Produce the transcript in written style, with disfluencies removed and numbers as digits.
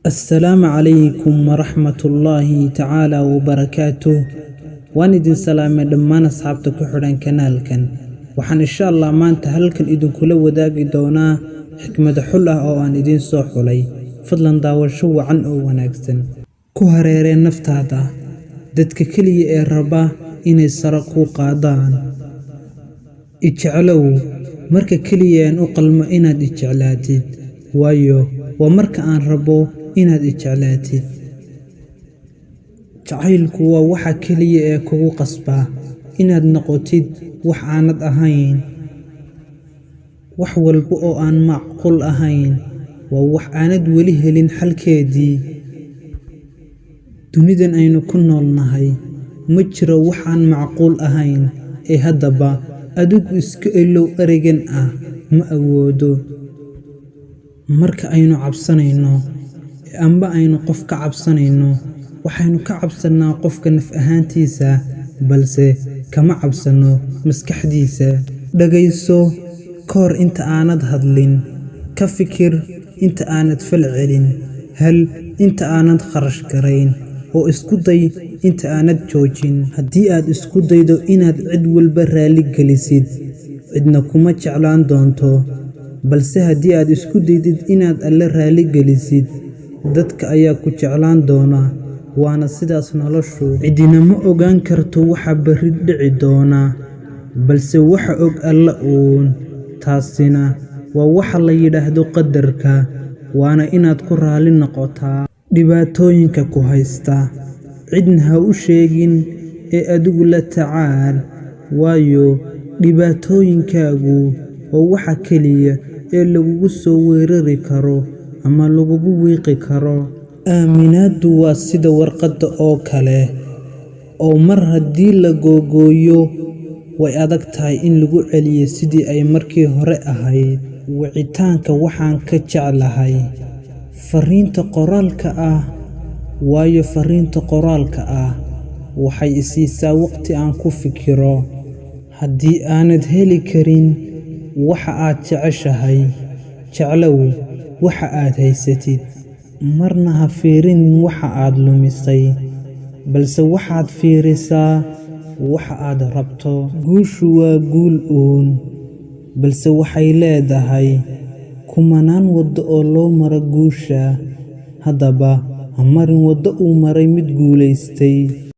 السلام عليكم ورحمة الله تعالى وبركاته. وان idin salaamay dhammaan asxaabta ku xidhan kanaalkan. waxaan insha Allah maanta halkan idin kula wadaagi doonaa xikmado xul ah oo aan idin soo xulay. fadlan daawasho wacan oo wanaagsan. ku hareeree naftaada dadka kaliya ee raba inay sare ku qaadaan. ijeclow marka kaliya aan u qalmo inaad ijeclaatid, waayo waa marka aan rabo inaad ijeclaatid. jacaylku waa waxa kaliya ee kugu qasba inaad noqotid wax aanad ahayn. wax walba oo aan macquul ahayn waa wax aanad weli helin xalkeedii. dunidan aynu ku noolnahay ma jiro wax aan macquul ahayn, ee haddaba adigu iska ilow ereygan ah ma awoodo. marka aynu cabsanayno amba aynu qof ka cabsanayno, waxaynu ka cabsanaa qofka naf ahaantiisa, balse kama cabsano maskaxdiisa. dhagayso kahor inta aanad hadlin, ka fikir inta aanad fal celin, hal inta aanad kharash garayn, oo isku day inta aanad joojin. haddii aad isku daydo inaad cid walba raali gelisid, cidna kuma jeclaan doonto, balse haddii aad isku daydid inaad alle raali gelisid, dadka ayaa ku jeclaan doona. waana sidaas noloshu. cidina ma ogaan karto waxa berri dhici doona, balse waxa og alle uun. taasina waa waxa la yidhaahdo qadarka, waana inaad ku raali noqotaa. dhibaatooyinka ku haysta cidna ha u sheegin ee adigu la tacaal, waayo dhibaatooyinkaagu waa waxa keliya ee lagugu soo weerari karo ama lagugu wiiqi karo. aaminaaddu waa sida warqadda oo kale, oo mar haddii la googooyo way adag tahay in lagu celiyo sidii ay markii hore ahayd. wicitaanka waxaan ka jeclahay fariinta qoraalka ah, waayo fariinta qoraalka ah waxay i siisaa waqti aan ku fikiro. haddii aanad heli karin waxa aad jeceshahay, jeclow waxa aad haysatid. marna ha fiirin waxa aad lumisay, balse waxaad fiirisaa waxa aad rabto. guushu waa guul uun, balse waxay leedahay kumanaan waddo oo loo maro guusha. haddaba ha marin waddo uu maray mid guulaystay.